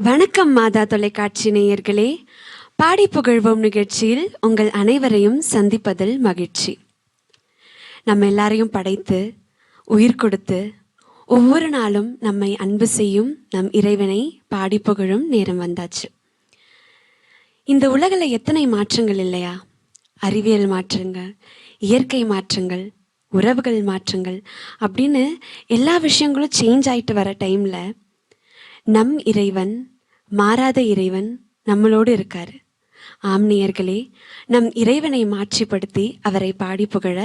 வணக்கம் மாதா தொலைக்காட்சி நேயர்களே, பாடி புகழ்வோம் நிகழ்ச்சியில் உங்கள் அனைவரையும் சந்திப்பதில் மகிழ்ச்சி. நம்ம எல்லாரையும் படைத்து உயிர் கொடுத்து ஒவ்வொரு நாளும் நம்மை அன்பு செய்யும் நம் இறைவனை பாடி புகழும் நேரம் வந்தாச்சு. இந்த உலகில் எத்தனை மாற்றங்கள் இல்லையா? அறிவியல் மாற்றங்கள், இயற்கை மாற்றங்கள், உறவுகள் மாற்றங்கள் அப்படின்னு எல்லா விஷயங்களும் சேஞ்ச் ஆகிட்டு வர டைமில் நம் இறைவன், மாறாத இறைவன் நம்மளோடு இருக்காரு. ஆம்னியர்களே, நம் இறைவனை மாற்றிப்படுத்தி அவரை பாடி புகழ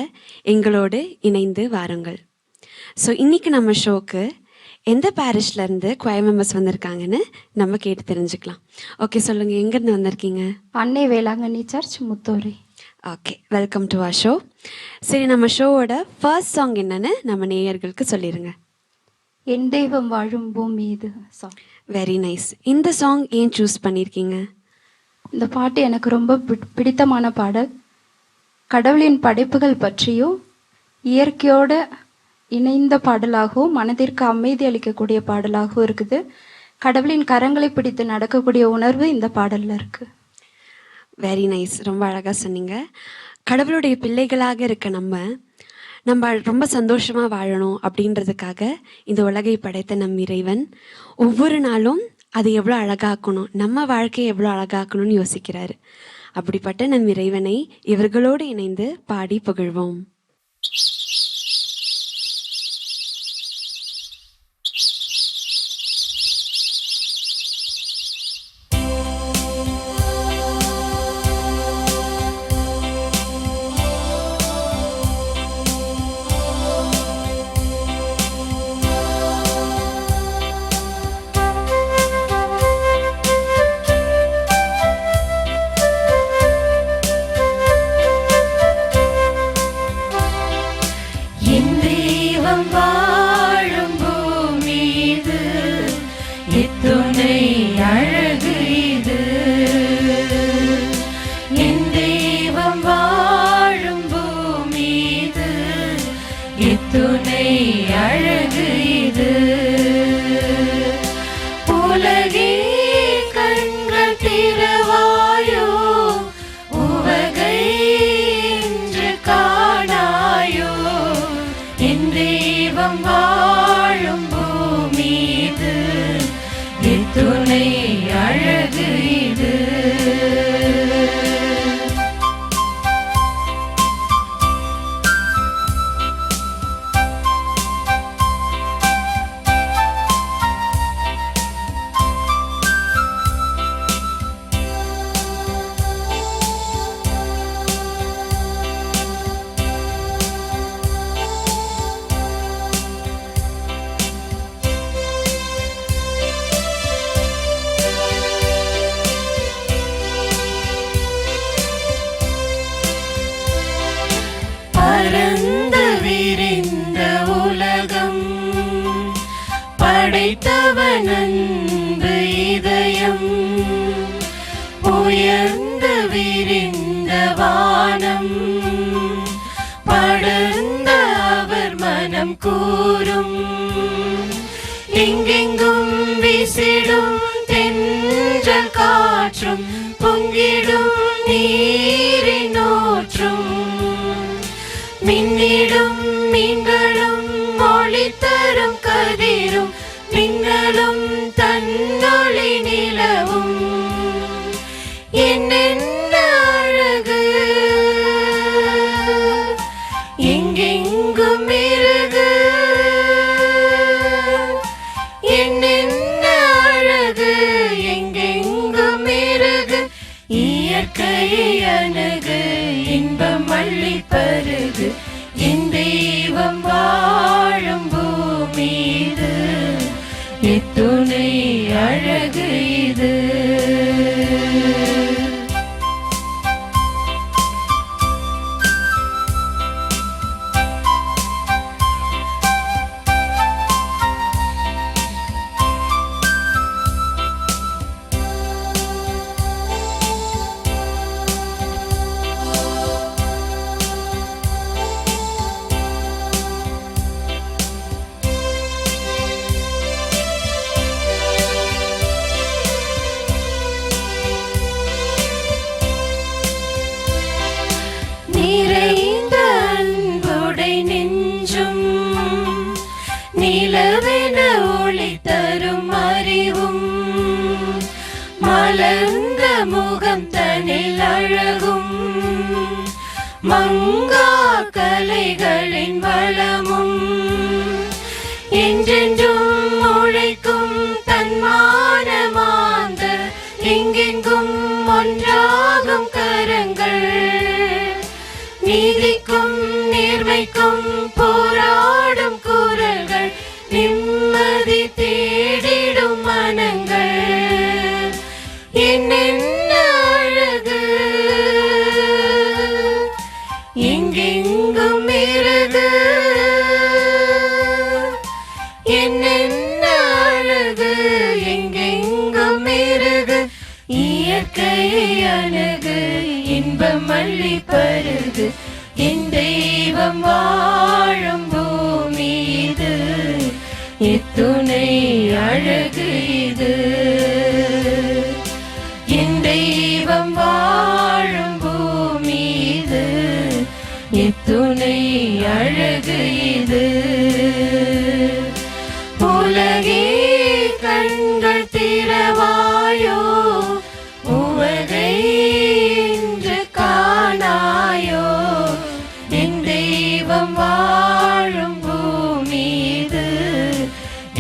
எங்களோடு இணைந்து வாருங்கள். ஸோ இன்னைக்கு நம்ம ஷோக்கு எந்த பாரிஷ்லேருந்து குவாய் மெம்பர்ஸ் வந்திருக்காங்கன்னு நம்ம கேட்டு தெரிஞ்சுக்கலாம். ஓகே, சொல்லுங்கள், எங்கேருந்து வந்திருக்கீங்க? அன்னை வேளாங்கண்ணி சர்ச், முத்தோரை. Okay, welcome to our show. சரி, நம்ம ஷோவோட ஃபர்ஸ்ட் சாங் என்னன்னு நம்ம நேயர்களுக்கு சொல்லிடுங்க. என் தெய்வம் வாழும் பூமி இது சாங். Very nice. இந்த சாங் ஏன் சூஸ் பண்ணியிருக்கீங்க? இந்த பாட்டு எனக்கு ரொம்ப பிடித்தமான பாடல். கடவுளின் படைப்புகள் பற்றியும் இயற்கையோடு இணைந்த பாடலாகவும் மனதிற்கு அமைதி அளிக்கக்கூடிய பாடலாகவும் இருக்குது. கடவுளின் கரங்களை பிடித்து நடக்கக்கூடிய உணர்வு இந்த பாடலில் இருக்குது. வெரி நைஸ், ரொம்ப அழகாக சொன்னீங்க. கடவுளுடைய பிள்ளைகளாக இருக்க நம்ம ரொம்ப சந்தோஷமாக வாழணும் அப்படின்றதுக்காக இந்த உலகை படைத்த நம் இறைவன் ஒவ்வொரு நாளும் அதை எவ்வளோ அழகாக்கணும், நம்ம வாழ்க்கையை எவ்வளோ அழகாக்கணும்னு யோசிக்கிறாரு. அப்படிப்பட்ட நம் இறைவனை இவர்களோடு இணைந்து பாடி புகழ்வோம். படைத்தவன் அன்பு இதயம், உயர்ந்து விரிந்த வானம், படர்ந்த அவர் மனம் கூறும், எங்கெங்கும் வீசிடும் தென்றல் காற்றும், பொங்கிடும் நீரின் ஊற்றும், மின்னிடும் மீன்களும் மொழி தரும் கதிரும், மின்னலும் தன்னொளி நிலவும், என்னென்ன அழகு எங்கெங்கும் இருக்கு, என்னென்ன அழகு எங்கெங்கும் இருக்கு, இயற்கையை அணுகு இன்பம் அள்ளி பருகு, என் தெய்வம் வாழும் பூமி இது, எத்துணை அழகு இது. முகம் தனில் அழகும் மங்கா கலைகளின் வளமும் என்றென்றும் உழைக்கும் தன்மானமாந்த எங்கெங்கும் ஒன்றாகும் கரங்கள் நீதிக்கும் நேர்மைக்கும் போராடும் குரல்கள் நிம்மதி தேடிடும் மனங்கள் என்னென்ன அழகு எங்கெங்கும் மெருகு என்னென்ன அழகு எங்கெங்கும் மெருகு இயற்கையை அணுகு இன்பம் அள்ளி பருகு என் தெய்வம் வாழும் பூமி இது எத்துணை அழகு இது என் தெய்வம் வாழும் பூமி இது எத்துணை அழகு இது உலகே கண்கள் திறவாயோ உவகை இன்று காணாயோ என் தெய்வம் வாழும் பூமி இது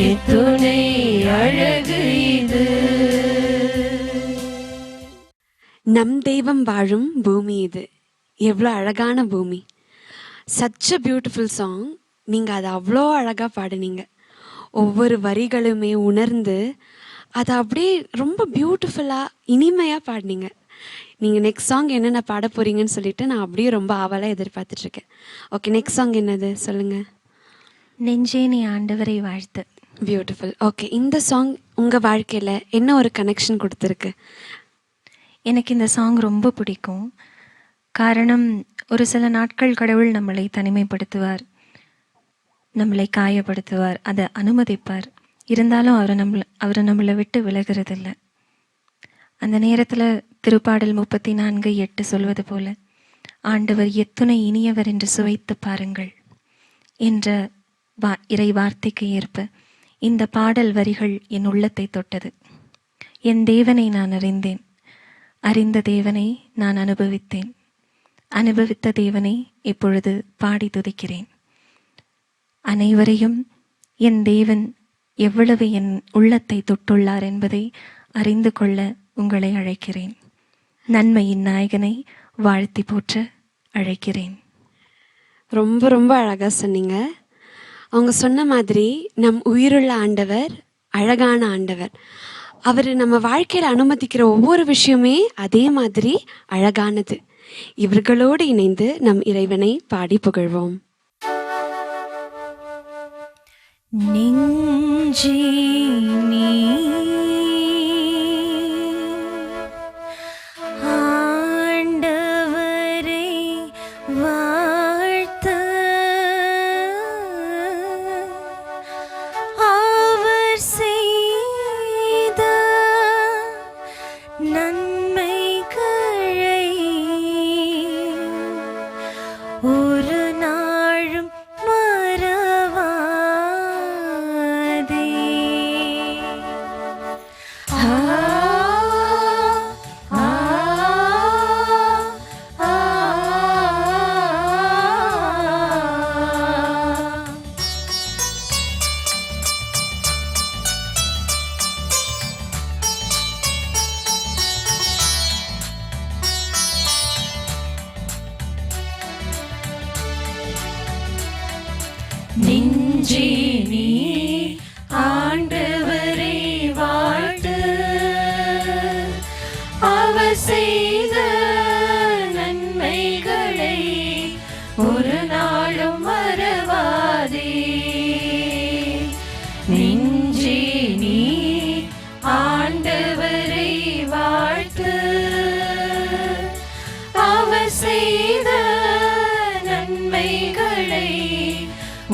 எத்துணை அழகு இது நம் தெய்வம் வாழும் பூமி இது. எவ்வளோ அழகான பூமி. Such a beautiful song. நீங்கள் அதை அவ்வளோ அழகாக பாடுனீங்க. ஒவ்வொரு வரிகளுமே உணர்ந்து அதை அப்படியே ரொம்ப பியூட்டிஃபுல்லாக இனிமையாக பாடினீங்க. நீங்கள் நெக்ஸ்ட் சாங் என்னென்ன பாட போகிறீங்கன்னு சொல்லிட்டு நான் அப்படியே ரொம்ப ஆவலாக எதிர்பார்த்துட்ருக்கேன். ஓகே, நெக்ஸ்ட் சாங் என்னது சொல்லுங்கள். நெஞ்சே நீ ஆண்டவரை வாழ்த்து. பியூட்டிஃபுல். ஓகே, இந்த சாங் உங்கள் வாழ்க்கையில் என்ன ஒரு கனெக்ஷன் கொடுத்துருக்கு? எனக்கு இந்த சாங் ரொம்ப பிடிக்கும். காரணம், ஒரு சில நாட்கள் கடவுள் நம்மளை தனிமைப்படுத்துவார், நம்மளை காயப்படுத்துவார், அதை அனுமதிப்பார். இருந்தாலும் அவரை நம்மளை விட்டு விலகிறதில்ல. அந்த நேரத்தில் திருப்பாடல் 34:8 சொல்வது போல, ஆண்டவர் எத்துணை இனியவர் என்று சுவைத்து பாருங்கள் என்ற இறை வார்த்தைக்கு ஏற்ப இந்த பாடல் வரிகள் என் உள்ளத்தை தொட்டது. என் தேவனை நான் அறிந்தேன், அறிந்த தேவனை நான் அனுபவித்தேன், அனுபவித்த தேவனை இப்பொழுது பாடி துதிக்கிறேன். அனைவரையும் என் தேவன் எவ்வளவு என் உள்ளத்தை தொட்டுள்ளார் என்பதை அறிந்து கொள்ள உங்களை அழைக்கிறேன். நன்மையின் நாயகனை வாழ்த்தி போற்ற அழைக்கிறேன். ரொம்ப ரொம்ப அழகாக சொன்னீங்க. அவங்க சொன்ன மாதிரி நம் உயிருள்ள ஆண்டவர் அழகான ஆண்டவர். அவர் நம்ம வாழ்க்கையில் அனுமதிக்கிற ஒவ்வொரு விஷயமே அதே மாதிரி அழகானது. இவர்களோடு இணைந்து நம் இறைவனை பாடி புகழ்வோம். நெஞ்சே நீ ஆண்டவரை வாழ்த்து, அவர் செய்த நன்மைகளை ஒரு நாளும் மறவாதே. ஆ ஆ ஆ நெஞ்சே நீ ஆண்டவரை வாழ்த்து, அவர் செய்த நன்மைகளை ஒரு நாளும் மறவாதே. நெஞ்சே நீ ஆண்டவரை வாழ்த்து, அவர் செய்த நன்மைகளை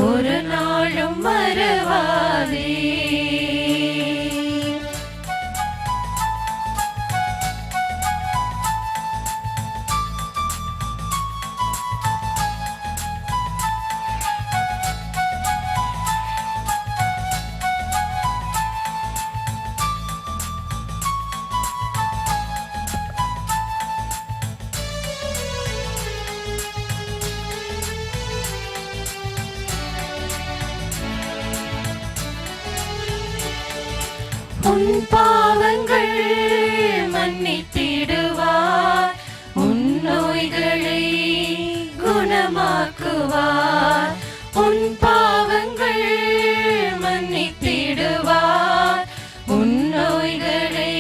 ஒரு நாளும் மறவாதே. உன் பாவங்கள் மன்னித்திடுவார், உன் நோய்களை குணமாக்குவார். உன் பாவங்கள் மன்னித்திடுவார், உன் நோய்களை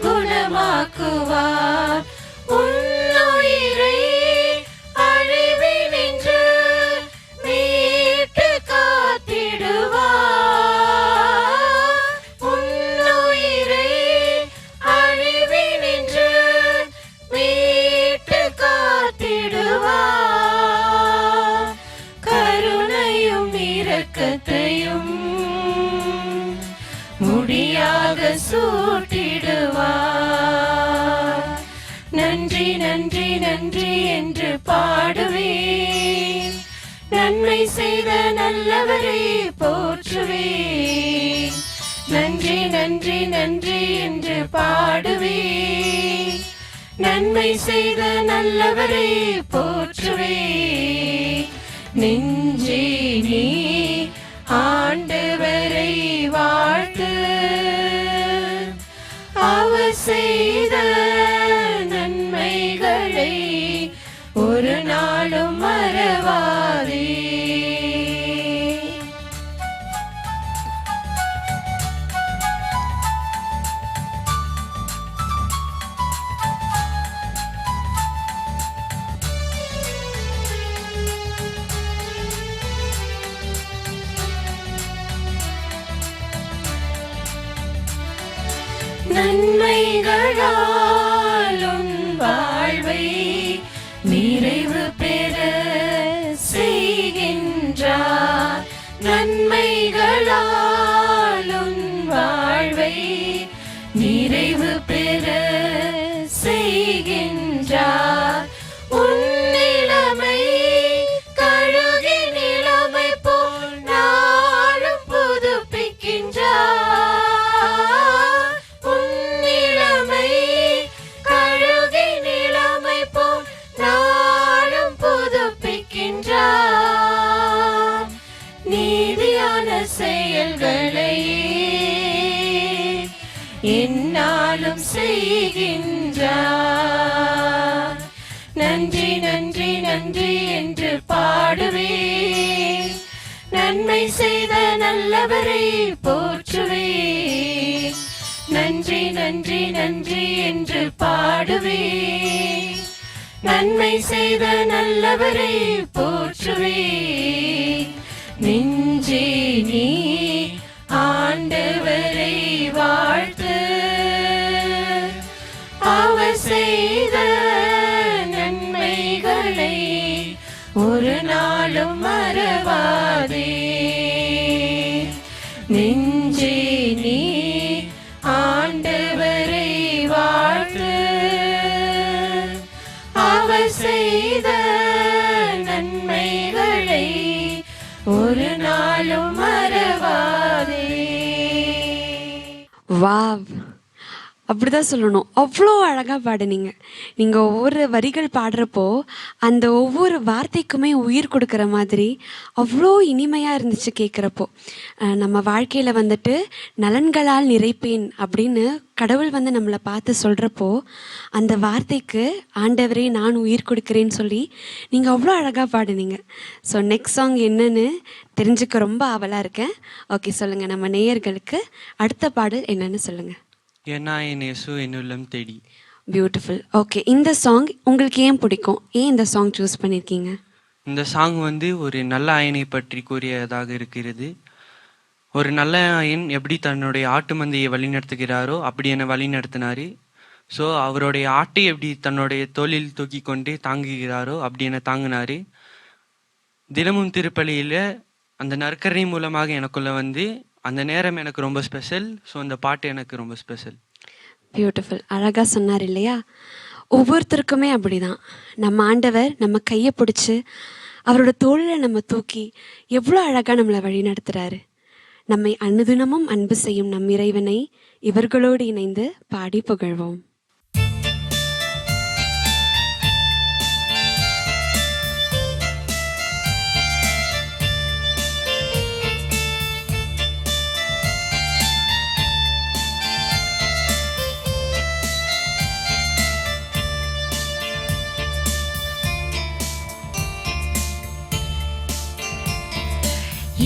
குணமாக்குவார். உன் உயிரை அழிவினின்று மீட்டு காத்திடுவார். உன் உயிரை அழிவினின்று மீட்டு காத்திடுவார். கருணையும் இரக்கத்தையும் முடியாக சூட்டிடுவார். நன்றி நன்றி நன்றி என்று பாடுவேன், நன்மை செய்த நல்லவரை போற்றுவேன். நன்றி நன்றி நன்றி என்று பாடுவேன், நன்மை செய்த நல்லவரை போற்றுவேன். நெஞ்சே நீ ஆண்டவரை வாழ்த்து, அவர் செய்த நன்மைகளை ஒரு நாளும் மறவாதே. நன்மைகளால் உன் வாழ்வை நிறைவு பெற செய்கின்றார். நன்மைகளால் உன் வாழ்வை நிறைவு பெற செய்கின்றார். உன் நிலைமை கழுகி நிலைமை போல் நாளும் புதுப்பிக்கின்றார். நீதியான செயல்களை என்னாலும் செய்கின்றார். நன்றி நன்றி நன்றி என்று பாடுவேன், நன்மை செய்த நல்லவரை போற்றுவேன். நன்றி நன்றி நன்றி என்று பாடுவேன், நன்மை செய்த நல்லவரை போற்றுவேன். நெஞ்சே நீ ஆண்டவரை வாழ்த்து, அவர் செய்த நன்மைகளை ஒரு நாளும் மறவாதே. நெஞ்சே நீ ஆண்டவரை வாழ்த்து, அவர் செய்த நன்மைகளை ஒரு நாளும் மறவாதே. வாவ், அப்படிதான் சொல்லணும். அவ்வளோ அழகாக பாடுனீங்க. நீங்கள் ஒவ்வொரு வரிகள் பாடுறப்போ அந்த ஒவ்வொரு வார்த்தைக்குமே உயிர் கொடுக்குற மாதிரி அவ்வளோ இனிமையாக இருந்துச்சு கேட்குறப்போ. நம்ம வாழ்க்கையில் வந்துட்டு நலன்களால் நிறைப்பேன் அப்படின்னு கடவுள் வந்து நம்மளை பார்த்து சொல்கிறப்போ அந்த வார்த்தைக்கு ஆண்டவரே நான் உயிர் கொடுக்குறேன்னு சொல்லி நீங்கள் அவ்வளோ அழகாக பாடுனீங்க. ஸோ நெக்ஸ்ட் சாங் என்னன்னு தெரிஞ்சுக்க ரொம்ப ஆவலாக இருக்கேன். ஓகே, சொல்லுங்கள். நம்ம நேயர்களுக்கு அடுத்த பாடல் என்னன்னு சொல்லுங்கள். ஏன்னா என் இயேசு என் உள்ளம் தேடி. பியூட்டிஃபுல். ஓகே, இந்த சாங் உங்களுக்கு ஏன் பிடிக்கும்? ஏன் இந்த சாங் சூஸ் பண்ணியிருக்கீங்க? இந்த சாங் வந்து ஒரு நல்ல ஆயனை பற்றி கூறியதாக இருக்கிறது. ஒரு நல்ல ஆயன் எப்படி தன்னுடைய ஆட்டு மந்தையை வழிநடத்துகிறாரோ அப்படி என்னை வழிநடத்தினார். ஸோ அவருடைய ஆட்டை எப்படி தன்னுடைய தோளில் தூக்கி கொண்டு தாங்குகிறாரோ அப்படி என்னை தாங்கினார். தினமும் திருப்பலியில் அந்த நற்கரணை மூலமாக எனக்குள்ள வந்து அந்த நேரம் எனக்கு ரொம்ப ஸ்பெஷல். ஸோ அந்த பாட்டு எனக்கு ரொம்ப ஸ்பெஷல். பியூட்டிஃபுல். அழகாக சொன்னார் இல்லையா? ஒவ்வொருத்தருக்குமே அப்படிதான். நம்ம ஆண்டவர் நம்ம கையை பிடிச்சி அவரோட தோளில் நம்ம தூக்கி எவ்வளோ அழகாக நம்மளை வழி நடத்துகிறாரு. நம்மை அனுதினமும் அன்பு செய்யும் நம் இறைவனை இவர்களோடு இணைந்து பாடி புகழ்வோம்.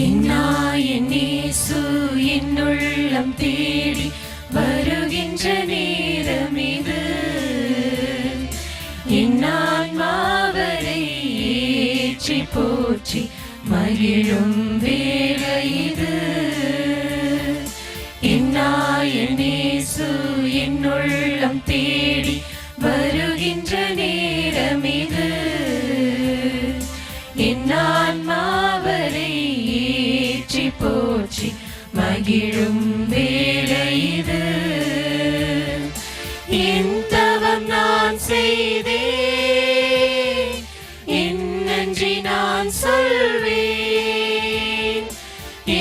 என் இயேசு என்னுள்ளம் தேடி வருகின்ற நேரம் இது. என் ஆன்மாவரை ஏற்றி போற்றி மகிழும் வேளை இது. என் இயேசு என்னுள்ளம் தேடி வருகின்ற நேரம் இது. என் ஆன்மாவரை ஏற்றி போற்றி மகிழும் வேளை இது. என் தவம் நான் செய்தேன், என் நன்றி நான் சொல்வேன்.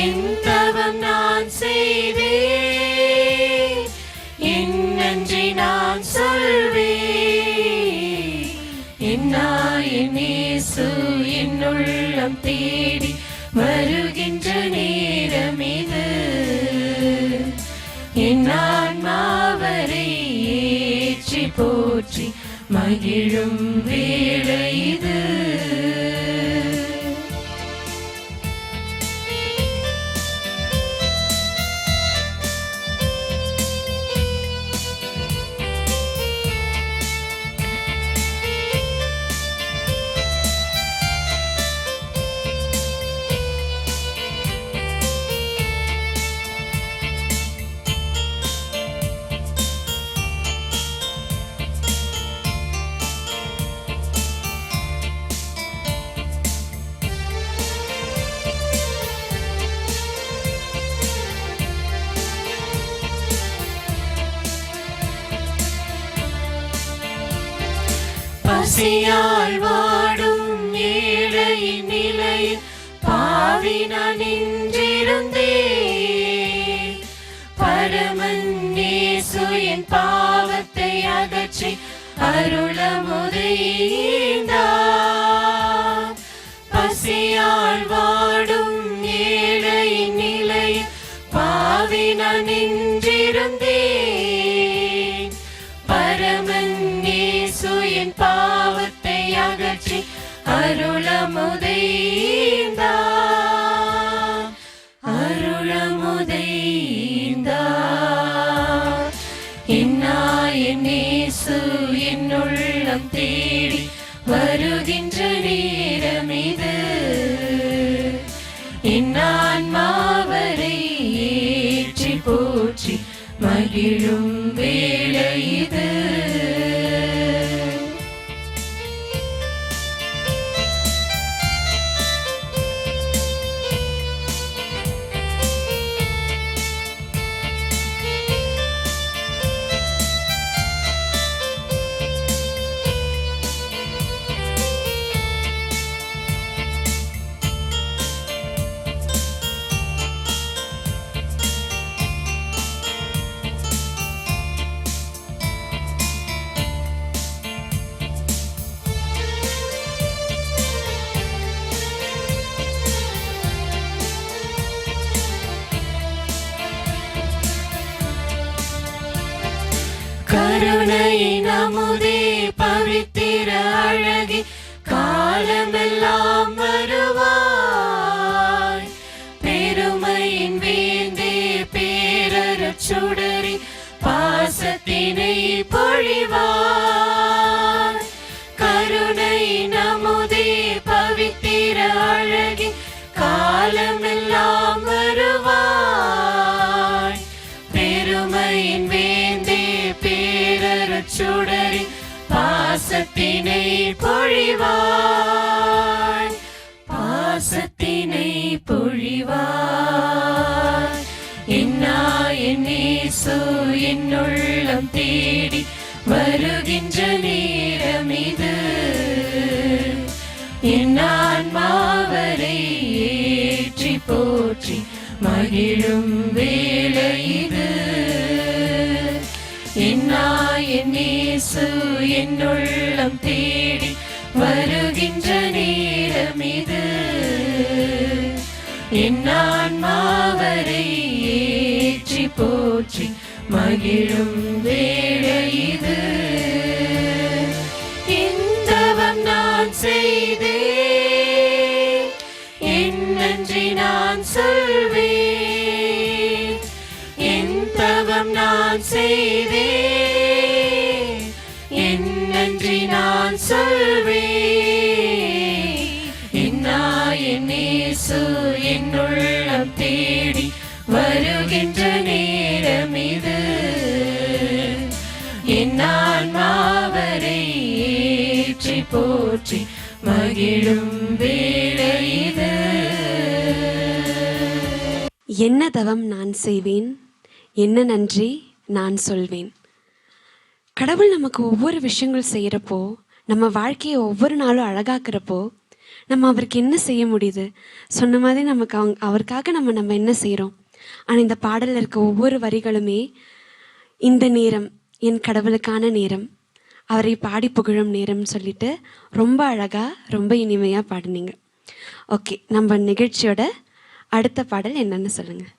என் தவம் நான் செய்தேன், என் நன்றி நான் சொல்வேன். என் இயேசு என்னுள்ளம் தேடி வருகின்ற நேரம் இது. என் ஆன்மாவரை ஏற்றி போற்றி மகிழும் வேளை இது. பசியால் வாடும் ஏழையின் நிலையில் பாவி நான் நின்றிருந்தேன். பரமன் இயேசு என் பாவத்தை அகற்றி அருளமுதைந்தார். பசியால் வாடும் ஏழையின் நிலையில் பாவி நான் நின்றிருந்தேன். பரமன் இயேசு என் பாவத்தை அகற்றி அருளமுதைந்தார். அருளமுதைந்தார். என் இயேசு என்னுள்ளம் தேடி வருகின்ற நேரம் இது. என் ஆன்மாவரை ஏற்றி போற்றி மகிழும் வேளை இது. கருணையின் அமுதே பவித்திர அழகி காலமெல்லாம் வருவாய். பெருமையின் வேந்தே பேரருட்சுடரி பாசத்தினை பொழிவாய். கருணையின் அமுதே பவித்திர அழகி காலமெல்லாம் வருவாய். பெருமையின் வேந்தே பேரருட்சுடரி பாசத்தினை பொழிவாய். பாசத்தினை பொழிவாய். என் இயேசு என்னுள்ளம் தேடி வருகின்ற நேரம் இது. என் ஆன்மாவரை ஏற்றி போற்றி மகிழும் வேளை இது. என் இயேசு என்னுள்ளம் தேடி வருகின்ற நேரம் இது. என் ஆன்மாவரை ஏற்றி போற்றி மகிழும் வேளை இது. இந்தவம் நான் செய்தேன், என் நன்றி நான் சொல்வே என் இயேசு என்னுள்ளம் தேடி வருகின்ற நேரம் இது என் ஆன்மாவரை ஏற்றி போற்றி மகிழும் வேளை இது. என்ன தவம் நான் செய்வேன், என்ன நன்றி நான் சொல்வேன். கடவுள் நமக்கு ஒவ்வொரு விஷயங்கள் செய்கிறப்போ, நம்ம வாழ்க்கையை ஒவ்வொரு நாளும் அழகாக்குறப்போ நம்ம அவருக்கு என்ன செய்ய முடியுது? சொன்ன மாதிரி நமக்கு அவருக்காக நம்ம என்ன செய்கிறோம்? ஆனால் இந்த பாடலில் இருக்க ஒவ்வொரு வரிகளுமே இந்த நேரம் என் கடவுளுக்கான நேரம், அவரை பாடி புகழும் நேரம்னு சொல்லிட்டு ரொம்ப அழகாக ரொம்ப இனிமையாக பாடினீங்க. ஓகே, நம்ம நிகழ்ச்சியோட அடுத்த பாடல் என்னன்னு சொல்லுங்கள்.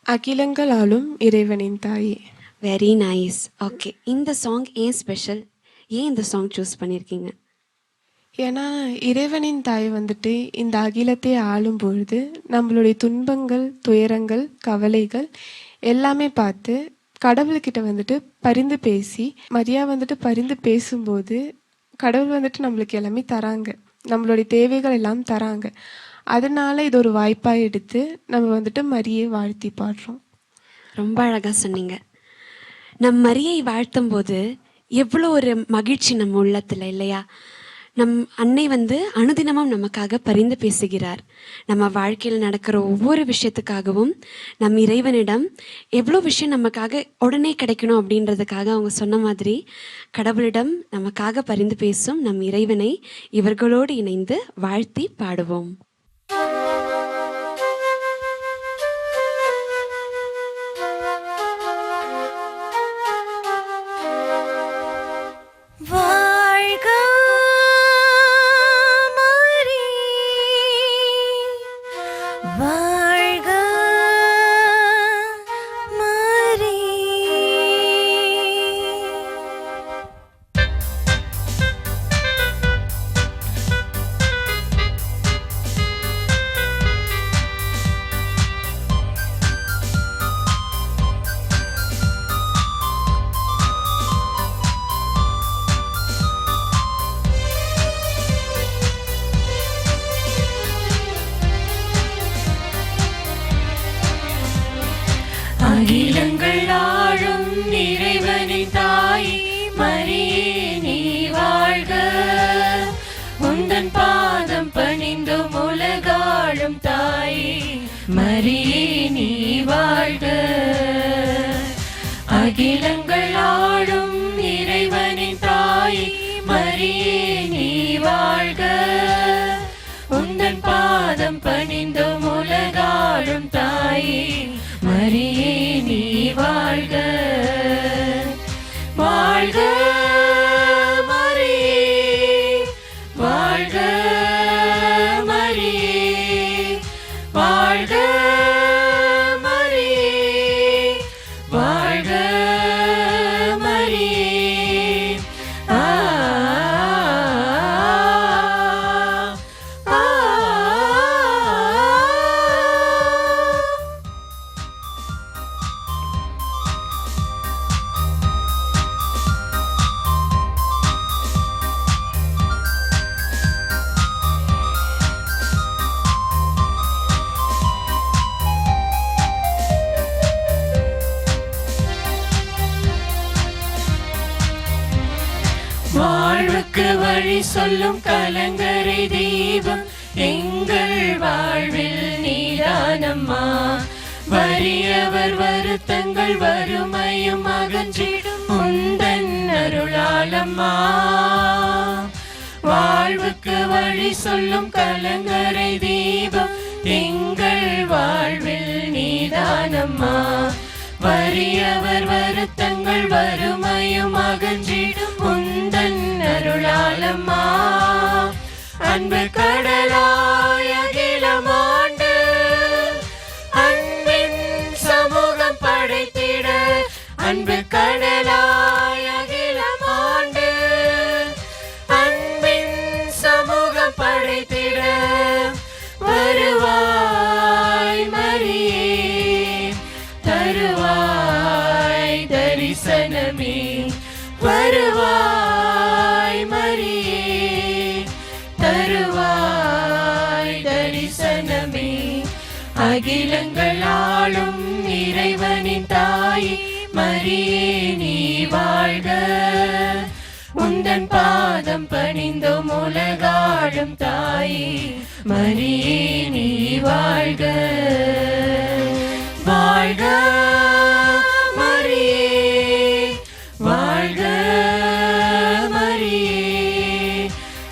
அகிலங்கள் ஆளும் இறைவனின் தாயே. Very nice. ஓகே, இந்த சாங் ஏன் ஸ்பெஷல்? ஏன் இந்த சாங் சூஸ் பண்ணியிருக்கீங்க? ஏன்னா இறைவனின் தாய் வந்துட்டு இந்த அகிலத்தை ஆளும் பொழுது நம்மளுடைய துன்பங்கள், துயரங்கள், கவலைகள் எல்லாமே பார்த்து கடவுள்கிட்ட வந்துட்டு பரிந்து பேசி, மரியா வந்துட்டு பரிந்து பேசும்போது கடவுள் வந்துட்டு நம்மளுக்கு எல்லாமே தராங்க, நம்மளுடைய தேவைகள் எல்லாம் தராங்க. அதனால இது ஒரு வாய்ப்பாக எடுத்து நம்ம வந்துட்டு மரியை வாழ்த்தி பாடுறோம். ரொம்ப அழகாக சொன்னீங்க. நம் மரியை வாழ்த்தும் போது எவ்வளோ ஒரு மகிழ்ச்சி நம்ம உள்ளத்தில் இல்லையா? நம் அன்னை அனுதினமும் நமக்காக பரிந்து பேசுகிறார். நம்ம வாழ்க்கையில் நடக்கிற ஒவ்வொரு விஷயத்துக்காகவும் நம் இறைவனிடம் எவ்வளோ விஷயம் நமக்காக உடனே கிடைக்கணும் அப்படின்றதுக்காக அவங்க சொன்ன மாதிரி கடவுளிடம் நமக்காக பரிந்து பேசும் நம் இறைவனை இவர்களோடு இணைந்து வாழ்த்தி பாடுவோம். அகிலங்கள் ஆளும் இறைவனின் தாய் மரியே நீ வாழ்க, உந்தன் பாதம் பணிந்தும் உலகாளும் தாயே மரியே நீ வாழ்க. அகிலங்கள் ஆளும் இறைவனின் தாய் மரியே நீ வாழ்க, உந்தன் பாதம் பணிந்தும் உலகாளும் தாயே மரியே நீ வாழ்க. வாழ்க மரியே, வாழ்க மரியே, வாழ்க மரியே, வாழ்க மரியே. ஆ வாழ்வுக்கு வழி சொல்லும் கலங்கரை தீபம் எங்கள் வாழ்வில் நீதானம்மா. வறியவர் வருத்தங்கள் வறுமையும் அகன்றிடும் உந்தன் அருளாலம்மா. வாழ்வுக்கு வழி சொல்லும் கலங்கரை தீபம் எங்கள் வாழ்வில் நீதானம்மா. வறியவர் வருத்தங்கள் வறுமையும் அகன்றிடும் உந்தன் அருளாலம்மா. அன்பு கடலாய் அகிலமாண்டு அன்பின் சமூகம் படைத்திட, அன்பு கடலாய் அகிலமாண்டு அன்பின் சமூகம் படைத்திட வருவாய் மரியே, தருவாய் தரிசனமே, வருவாய் மரியே. அகிலங்கள் ஆளும் இறைவனின் தாயே மரியே நீ வாழ்க. உந்தன் பாதம் பணிந்தோம் உலகாளும் தாயே மரியே நீ வாழ்க. வாழ்க மரியே, வாழ்க மரியே,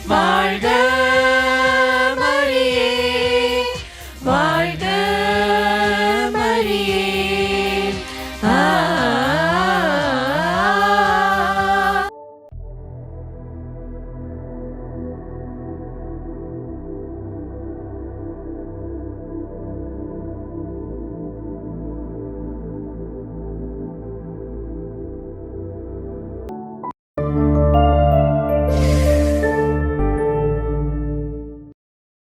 வாழ்க